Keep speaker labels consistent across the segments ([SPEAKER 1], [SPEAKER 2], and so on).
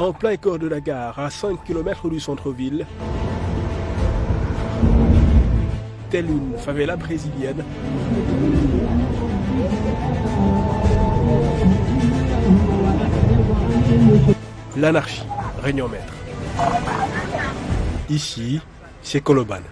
[SPEAKER 1] En plein cœur de Dakar, à 5 km du centre-ville, telle une favela brésilienne, l'anarchie règne en maître. Ici, c'est Colobane.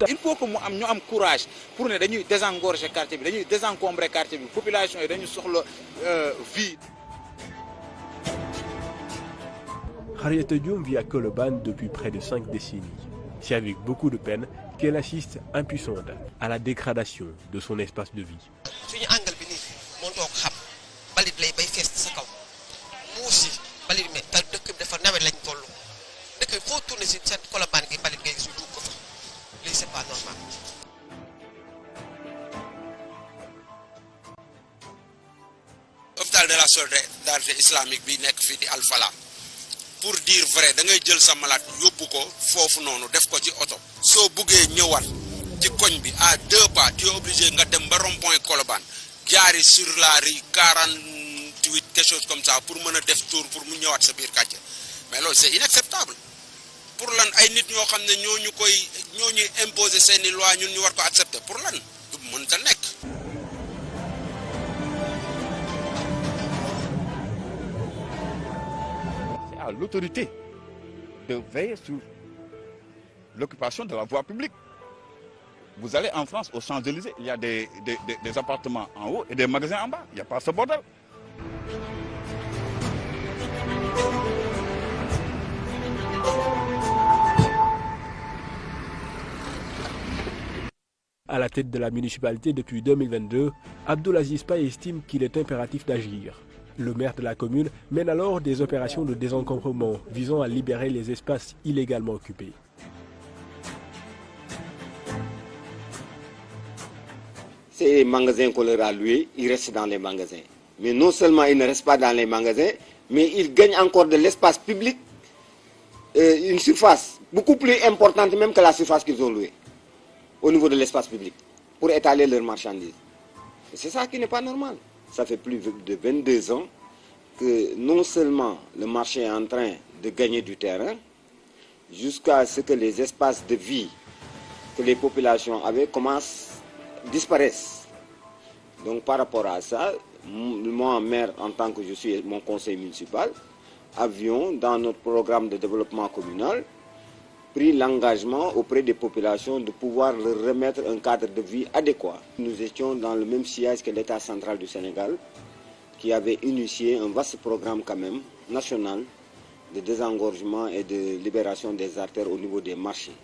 [SPEAKER 2] Il faut que ñu am courage pour ne dañuy désengorger quartier bi dañuy désencombrer quartier bi population yi dañu soxla vie.
[SPEAKER 1] Harriet Dioum vit à Colobane depuis près de 5 décennies. C'est avec beaucoup de peine qu'elle assiste impuissante à la dégradation de son espace de vie.
[SPEAKER 3] suñu angle bi nii moo toog xam balit lay bay fees sa kaw muusi balit mais te dëkk bi dafa nawet lañ toll dëkk bi foo tourné si cette Colobane gi balit ngay gis ñu tuub ko fa lii c'est pas normal.
[SPEAKER 4] hôpital de la solidarité islamique bi nekk fii di Alfala pour dire vrai da ngay jël sa malade yóbbu ko foofu noonu def ko ci oto soo buggee ñëwaat ci koñ bi à 2 pas tu es obligé nga dem ba rond-point Colobane jaari sur la rue 48 quelque chose comme ça pour mën a def tour pour mu ñëwaat sa biir quartier mais loolu c'est inacceptable pour lan ay nit ñoo xam ne ñoo ñuy imposer seeni loi ñun ñu war ko accepter pour lan du mënta nekk.
[SPEAKER 5] À l'autorité de veiller sur l'occupation de la voie publique. Vous allez en France, aux Champs-Élysées, il y a des appartements en haut et des magasins en bas. Il n'y a pas ce bordel.
[SPEAKER 1] À la tête de la municipalité depuis 2022, Abdoulaziz Paye estime qu'il est impératif d'agir. Le maire de la commune mène alors des opérations de désencombrement visant à libérer les espaces illégalement occupés.
[SPEAKER 6] Ces magasins qu'on leur a loués, ils restent dans les magasins. Mais non seulement ils ne restent pas dans les magasins, mais ils gagnent encore de l'espace public, une surface beaucoup plus importante même que la surface qu'ils ont louée, au niveau de l'espace public, pour étaler leurs marchandises. Et c'est ça qui n'est pas normal. Ça fait plus de 22 ans que non seulement le marché est en train de gagner du terrain, jusqu'à ce que les espaces de vie que les populations avaient disparaissent. Donc par rapport à ça, moi, maire, en tant que je suis mon conseil municipal, avions dans notre programme de développement communal pris l'engagement auprès des populations de pouvoir leur remettre un cadre de vie adéquat. Nous étions dans le même sillage que l'État central du Sénégal, qui avait initié un vaste programme quand même national de désengorgement et de libération des artères au niveau des marchés.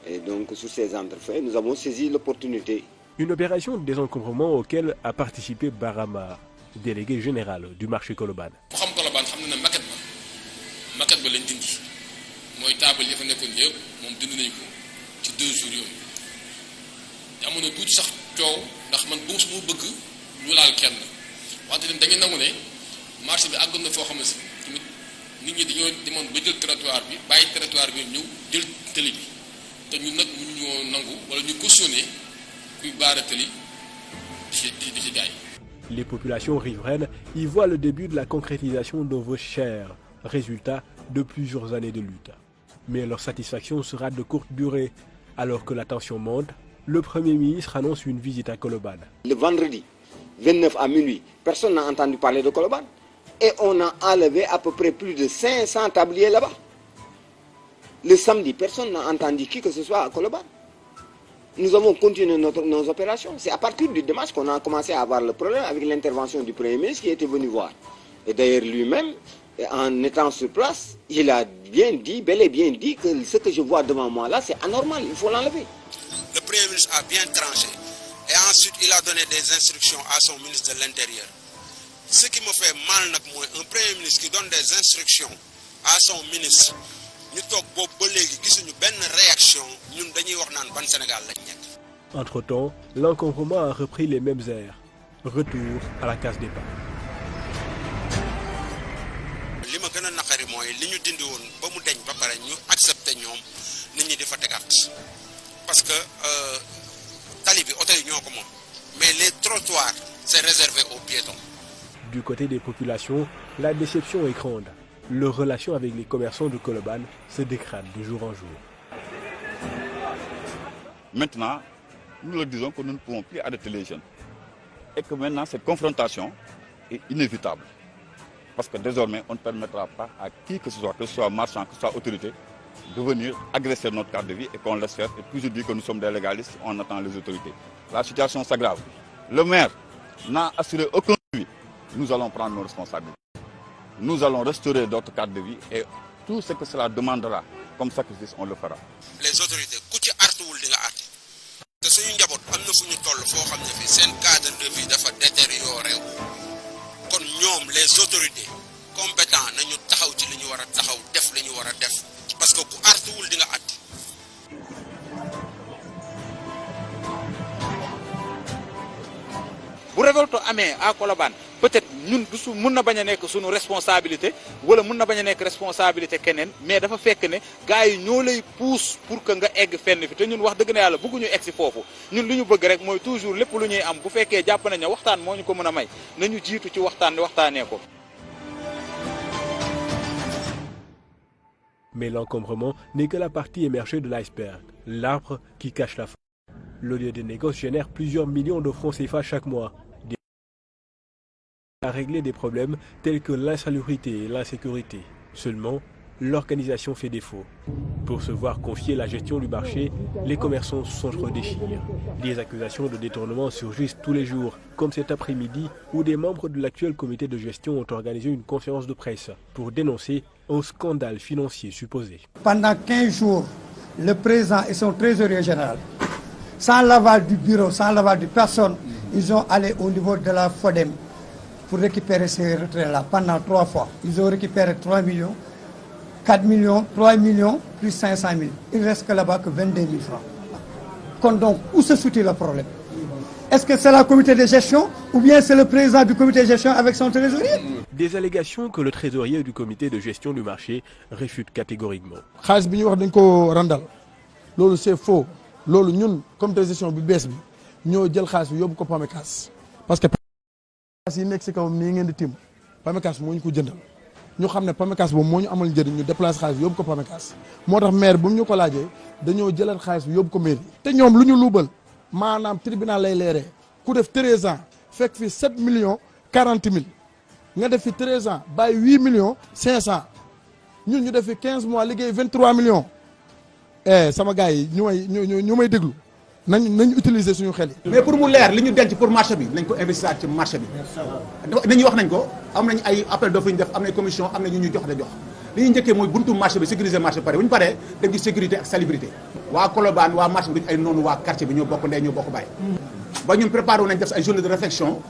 [SPEAKER 6] Et donc sur ces entrefaits, nous avons saisi l'opportunité.
[SPEAKER 1] Une opération de désencombrement auquel a participé Barama, délégué général du marché Colobane.
[SPEAKER 7] mooy taabal yi fa nekkoon yëpp moom dindi nañu ko ci 2 jours yooyu amoon na tuuti sax coow ndax man bu mu bëgg ñu laal kenn wante tamit da ngeen nangu ne marché bi àggoon na foo xam ne si tamit nit ñi dañoo demoon ba jël territoire bi bàyyi territoire bi ñëw jël tëli bi te ñun nag mënu ñoo nangu wala ñu cautionné kuy baara tëli di ci jaay.
[SPEAKER 1] Les populations riveraines y voient le début de la concrétisation d'un vœu cher, résultat de plusieurs années de lutte. Mais leur satisfaction sera de courte durée. Alors que la tension monte, le Premier ministre annonce une visite à Colobane.
[SPEAKER 6] Le vendredi 29 à minuit, personne n'a entendu parler de Colobane. Et on a enlevé à peu près plus de 500 tabliers là-bas. Le samedi, personne n'a entendu qui que ce soit à Colobane. Nous avons continué nos opérations. C'est à partir du dimanche qu'on a commencé à avoir le problème avec l'intervention du Premier ministre qui était venu voir. Et d'ailleurs lui-même, en étant sur place, il a bien dit, bel et bien dit que ce que je vois devant moi là, c'est anormal, il faut l'enlever.
[SPEAKER 4] Le Premier ministre a bien tranché et ensuite il a donné des instructions à son ministre de l'Intérieur. Ce qui me fait mal, moi, un Premier ministre qui donne des instructions à son ministre, nous avons une réaction, nous avons une Sénégal.
[SPEAKER 1] Entre-temps, l'encombrement a repris les mêmes airs. Retour à la case départ.
[SPEAKER 4] li ma gën a naqari mooy li ñu dindi woon ba mu deñ ba pare ñu accepté ñoom nit ñi di fa tegaat parce que tali ñoo ko moom mais les trottoirs c'est réservé aux piétons.
[SPEAKER 1] Du côté des populations, la déception est grande. Leur relation avec les commerçants de Colobane se dégrade de jour en jour.
[SPEAKER 5] Maintenant, nous leur disons que nous ne pouvons plus arrêter les jeunes et que maintenant cette confrontation est inévitable. Parce que désormais, on ne permettra pas à qui que ce soit marchand, que ce soit autorité, de venir agresser notre cadre de vie et qu'on laisse faire. Et puis je dis que nous sommes des légalistes, on attend les autorités. La situation s'aggrave. Le maire n'a assuré aucun suivi. Nous allons prendre nos responsabilités. Nous allons restaurer notre cadre de vie et tout ce que cela demandera comme sacrifice, on le fera.
[SPEAKER 4] Les autorités, ku ci artuwul di nga artu te suñu njaboot am na fu ñu toll foo xam ne fii seen cadre de vie dafa détérioré wu kon ñoom les autorités compétents nañu taxaw ci li ñu war a taxaw def li ñu war a def parce que ku artuwul di nga artu.
[SPEAKER 2] bu révolte amee à Colobane peut-être ñun du mun na bañ a nekk suñu responsabilité wala mun na bañ a nekk responsabilité keneen mais dafa fekk ne gars yi ñoo lay pousse pour que nga egg fenn fi te ñun wax dëgg na yàlla bëgguñu egg si foofu ñun li ñu bëgg rek mooy toujours lépp lu ñuy am bu fekkee jàpp nañ ne waxtaan moo ñu ko mën a may nañu jiitu ci waxtaan waxtaanee ko.
[SPEAKER 1] Mais l'encombrement n'est que la partie émergée de l'iceberg, l'arbre qui cache la forêt. Le lieu de négoce génère plusieurs millions de francs CFA chaque mois. À régler des problèmes tels que l'insalubrité et l'insécurité. Seulement, l'organisation fait défaut. Pour se voir confier la gestion du marché, les commerçants s'entre-déchirent. Des accusations de détournement surgissent tous les jours, comme cet après-midi où des membres de l'actuel comité de gestion ont organisé une conférence de presse pour dénoncer un scandale financier supposé.
[SPEAKER 8] Pendant 15 jours, le président et son trésorier général, sans l'aval du bureau, sans l'aval de personne, ils ont allé au niveau de la FODEM pour récupérer ces retraits-là pendant 3 fois. Ils ont récupéré 3 millions, 4 millions, 3 millions, plus 500 000. Il ne reste que là-bas que 22 000 francs. Donc, où se situe le problème? Est-ce que c'est le comité de gestion ou bien c'est le président du comité de gestion avec son trésorier?
[SPEAKER 1] Des allégations que le trésorier du comité de gestion du marché réfute catégoriquement.
[SPEAKER 9] xaalis bi ñu wax dañ ko randal loolu c'est faux loolu ñun comité de gestion bi bees bi ñoo jël xaalis bi yóbbu ko PAMECAS parce que PAMECAS yi nekk si kaw nii ngeen di tim PAMECAS moo ñu ko jëndal ñu xam ne PAMECAS boobu moo ñu amal njëriñ ñu déplacer xaalis bi yóbbu ko PAMECAS moo tax maire bu ñu ko laajee dañoo jëlal xaalis bi yóbbu ko mairie te ñoom lu ñu luubal maanaam tribunal lay leeree ku def 13 ans fekk fi 7 millions 40 000 nga def fi 13 ans bàyyi 8 millions 500 ñun ñu def fi 15 mois liggéey 23 millions sama gars yi ñu may déglu nañ utiliser suñu xel yi.
[SPEAKER 10] mais pour mu leer li ñu denc pour marché bi nañ ko investir ci marché bi nañu wax nañ ko am nañ ay appel d'offre ñu def am nañ commission am na ñu jox da jox li ñu njëkkee mooy buntu marché bi sécuriser marché bi pare bu ñu paree dem ci sécurité ak salubrité waa Colobane waa marché bi duñ ay noonu waa quartier bi ñoo bokk ndey ñoo bokk bàyyi ba ñun préparé wu nañ def ay journée de réflexion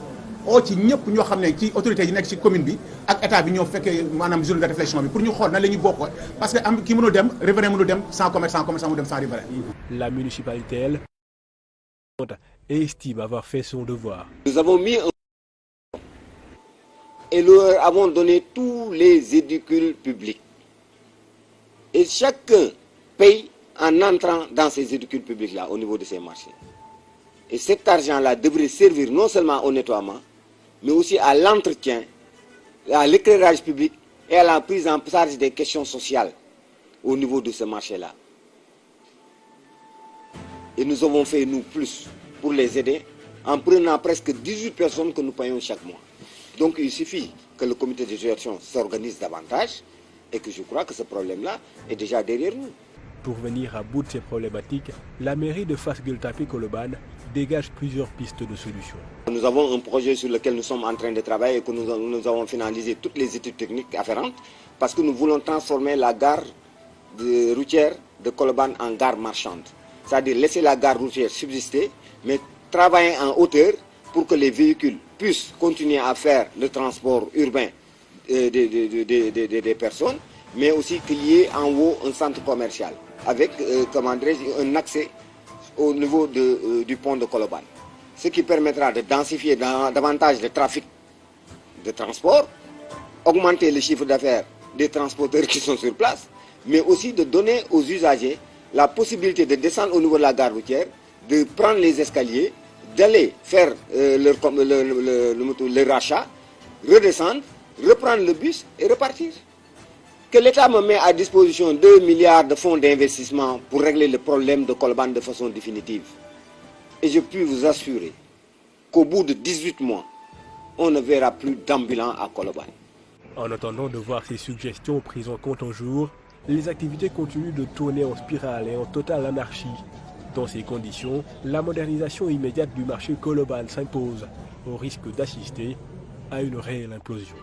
[SPEAKER 10] oo ci ñëpp ñoo xam ne ci autorités yi nekk ci commune bi ak état bi ñoo fekkee maanaam journée de réflexion bi pour ñu xool na la ñuy bokk parce que am kii mënul dem riverain mënul dem sans commerçant mu dem sans riverain.
[SPEAKER 1] La municipalité, elle, et estime avoir fait son devoir.
[SPEAKER 6] Nous avons mis un... et leur avons donné tous les édicules publics. Et chacun paye en entrant dans ces édicules publics-là au niveau de ces marchés. Et cet argent-là devrait servir non seulement au nettoiement, mais aussi à l'entretien, à l'éclairage public et à la prise en charge des questions sociales au niveau de ce marché-là. Et nous avons fait, nous, plus pour les aider en prenant presque 18 personnes que nous payons chaque mois. Donc il suffit que le comité de gestion s'organise davantage et que je crois que ce problème-là est déjà derrière nous.
[SPEAKER 1] Pour venir à bout de ces problématiques, la mairie de Fass Gueule Tapée Colobane dégage plusieurs pistes de solutions.
[SPEAKER 6] Nous avons un projet sur lequel nous sommes en train de travailler et que nous avons finalisé toutes les études techniques afférentes parce que nous voulons transformer la gare routière de Colobane en gare marchande. C'est-à-dire laisser la gare routière subsister, mais travailler en hauteur pour que les véhicules puissent continuer à faire le transport urbain des personnes, mais aussi qu'il y ait en haut un centre commercial avec un accès au niveau du pont de Colobane. Ce qui permettra de densifier davantage le trafic de transport, augmenter le chiffre d'affaires des transporteurs qui sont sur place, mais aussi de donner aux usagers la possibilité de descendre au niveau de la gare routière, de prendre les escaliers, d'aller faire le rachat, redescendre, reprendre le bus et repartir. Que l'État me met à disposition 2 milliards de fonds d'investissement pour régler le problème de Colobane de façon définitive. Et je puis vous assurer qu'au bout de 18 mois, on ne verra plus d'ambulants à Colobane.
[SPEAKER 1] En attendant de voir ces suggestions prises en compte un jour, les activités continuent de tourner en spirale et en totale anarchie. Dans ces conditions, la modernisation immédiate du marché Colobane s'impose, au risque d'assister à une réelle implosion.